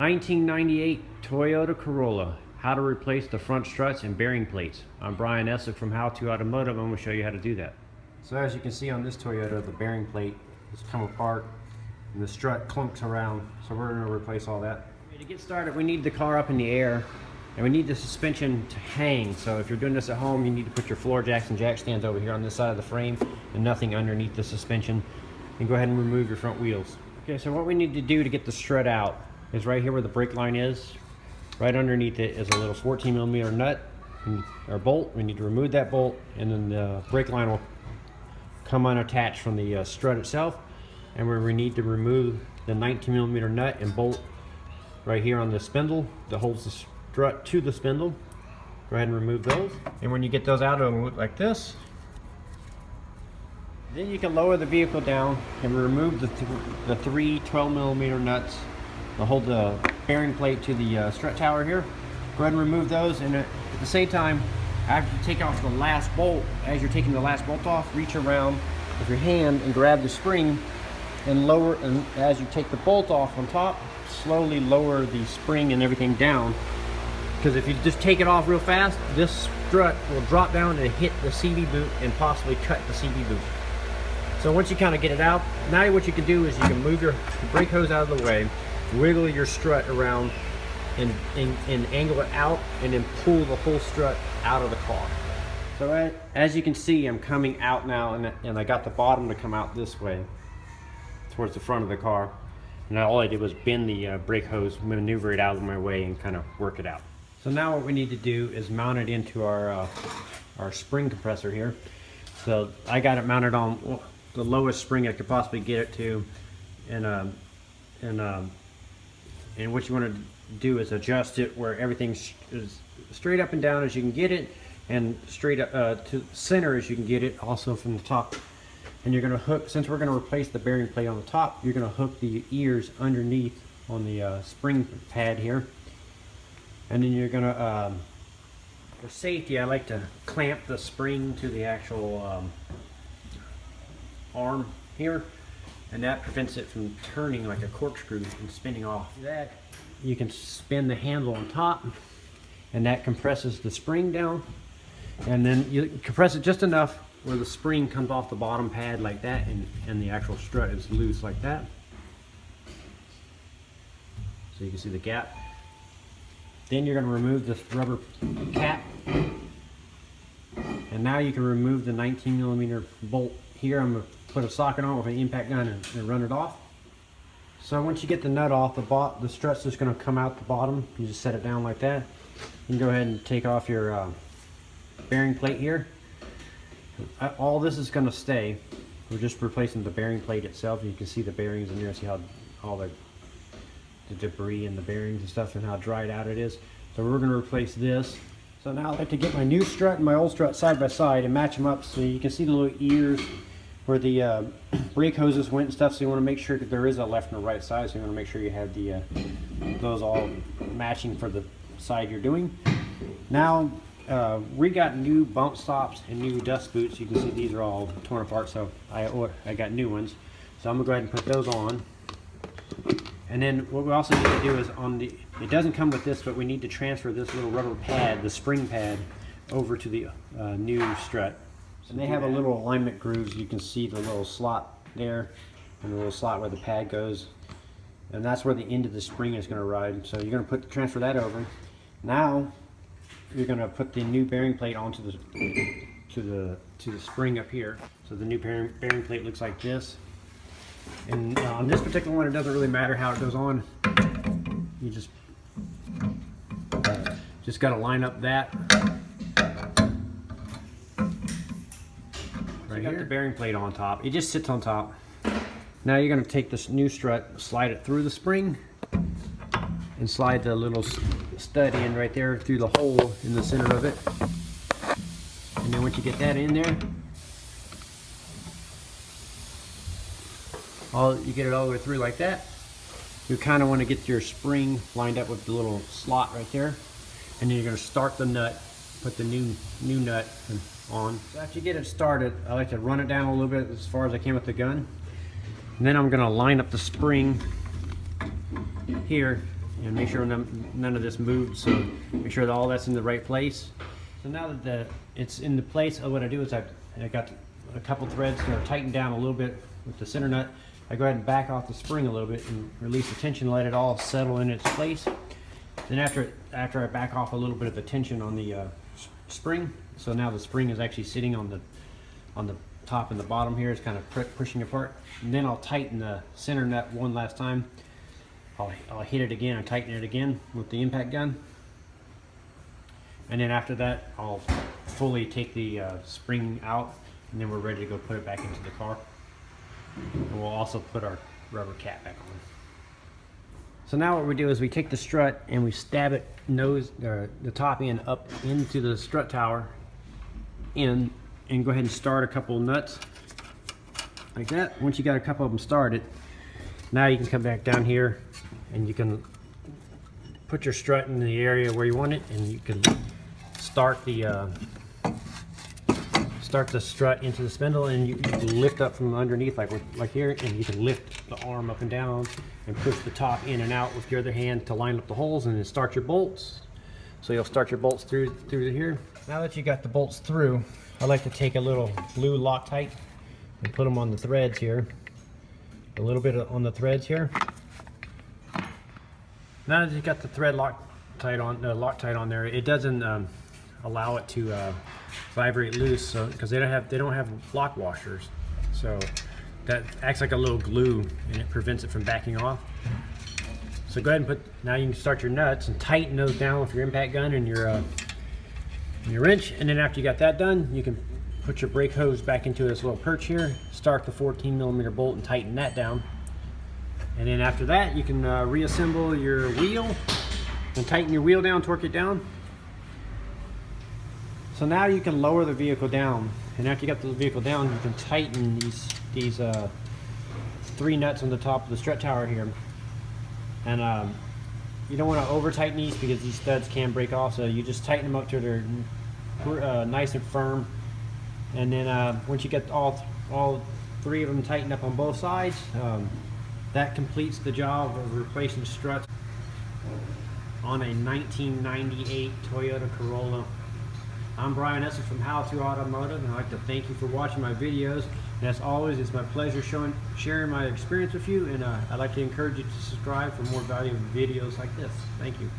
1998 Toyota Corolla. How to replace the front struts and bearing plates. I'm Brian Eslick from How to Automotive. I'm going to show you how to do that. So as you can see on this Toyota, the bearing plate has come apart and the strut clunks around. So we're going to replace all that. To get started, we need the car up in the air and we need the suspension to hang. So if you're doing this at home, you need to put your floor jacks and jack stands over here on this side of the frame and nothing underneath the suspension. And go ahead and remove your front wheels. Okay, so what we need to do to get the strut out is right here where the brake line is. Right underneath it is a little 14mm nut or bolt. We need to remove that bolt, and then the brake line will come unattached from the strut itself. And we need to remove the 19mm nut and bolt right here on the spindle that holds the strut to the spindle. Go ahead and remove those. And when you get those out, it'll look like this. Then you can lower the vehicle down and remove the three 12mm nuts to hold the bearing plate to the strut tower here. Go ahead and remove those, and at the same time, after you take off the last bolt, as you're taking the last bolt off, reach around with your hand and grab the spring and lower, and as you take the bolt off on top, slowly lower the spring and everything down. Because if you just take it off real fast, this strut will drop down and hit the CV boot and possibly cut the CV boot. So once you kind of get it out, now what you can do is you can move your brake hose out of the way, wiggle your strut around and angle it out, and then pull the whole strut out of the car. So as you can see, I'm coming out now, and I got the bottom to come out this way towards the front of the car. And all I did was bend the brake hose, maneuver it out of my way, and kind of work it out. So now what we need to do is mount it into our spring compressor here. So I got it mounted on the lowest spring I could possibly get it to, and what you want to do is adjust it where everything's as straight up and down as you can get it, and straight up to center as you can get it, also from the top. And you're going to hook, since we're going to replace the bearing plate on the top, you're going to hook the ears underneath on the spring pad here. And then you're going to, for safety, I like to clamp the spring to the actual arm here, and that prevents it from turning like a corkscrew and spinning off. That you can spin the handle on top, and that compresses the spring down, and then you compress it just enough where the spring comes off the bottom pad like that, and the actual strut is loose like that. So you can see the gap. Then you're going to remove this rubber cap, and now you can remove the 19mm bolt here. I'm going to put a socket on with an impact gun and run it off. So once you get the nut off, the strut's just going to come out the bottom. You just set it down like that. You can go ahead and take off your bearing plate here. All this is going to stay. We're just replacing the bearing plate itself. You can see the bearings in there. See how all the debris and the bearings and stuff, and how dried out it is. So we're going to replace this. So now I like to get my new strut and my old strut side by side and match them up, so you can see the little ears where the brake hoses went and stuff. So you want to make sure that there is a left and a right side. So you want to make sure you have the those all matching for the side you're doing. Now we got new bump stops and new dust boots. You can see these are all torn apart, so I got new ones. So I'm gonna go ahead and put those on. And then what we also need to do is it doesn't come with this, but we need to transfer this little rubber pad, the spring pad, over to the new strut. And they have a little alignment grooves. You can see the little slot there, and the little slot where the pad goes. And that's where the end of the spring is going to ride. So you're going to transfer that over. Now you're going to put the new bearing plate onto the spring up here. So the new bearing plate looks like this. And on this particular one, it doesn't really matter how it goes on. You just got to line up that right here. Got the bearing plate on top. It just sits on top. Now you're going to take this new strut, slide it through the spring, and slide the little stud in right there through the hole in the center of it. And then once you get that in there, you get it all the way through like that. You kind of want to get your spring lined up with the little slot right there, and then you're going to start the nut, put the new nut on. So after you get it started, I like to run it down a little bit as far as I can with the gun, and then I'm going to line up the spring here and make sure none of this moved. So make sure that all that's in the right place. So now that it's in the place, what I do is I got a couple threads that are tightened down a little bit with the center nut. I go ahead and back off the spring a little bit and release the tension, let it all settle in its place. Then after I back off a little bit of the tension on the spring, so now the spring is actually sitting on the top and the bottom here, is kind of pushing apart. And then I'll tighten the center nut one last time. I'll hit it again and tighten it again with the impact gun. And then after that, I'll fully take the spring out, and then we're ready to go put it back into the car. And we'll also put our rubber cap back on. So now what we do is we take the strut and we stab it the top end up into the strut tower and go ahead and start a couple of nuts like that. Once you got a couple of them started, now you can come back down here and you can put your strut in the area where you want it, and you can start the strut into the spindle, and you can lift up from underneath like here, and you can lift the arm up and down and push the top in and out with your other hand to line up the holes, and then start your bolts. So you'll start your bolts through here. Now that you got the bolts through, I like to take a little blue Loctite and put them on the threads here, a little bit on the threads here. Now that you got the thread Loctite on there, it doesn't allow it to vibrate loose, so because they don't have lock washers, so that acts like a little glue and it prevents it from backing off. So go ahead and now you can start your nuts and tighten those down with your impact gun and your wrench. And then after you got that done, you can put your brake hose back into this little perch here, start the 14mm bolt and tighten that down. And then after that, you can reassemble your wheel and tighten your wheel down, torque it down. So now you can lower the vehicle down, and after you got the vehicle down, you can tighten these 3 nuts on the top of the strut tower here. And you don't want to over tighten these because these studs can break off, so you just tighten them up to they're nice and firm. And then once you get all 3 of them tightened up on both sides, that completes the job of replacing struts on a 1998 Toyota Corolla. I'm Brian Eslick from How To Automotive, and I'd like to thank you for watching my videos. And as always, it's my pleasure sharing my experience with you, and I'd like to encourage you to subscribe for more valuable videos like this. Thank you.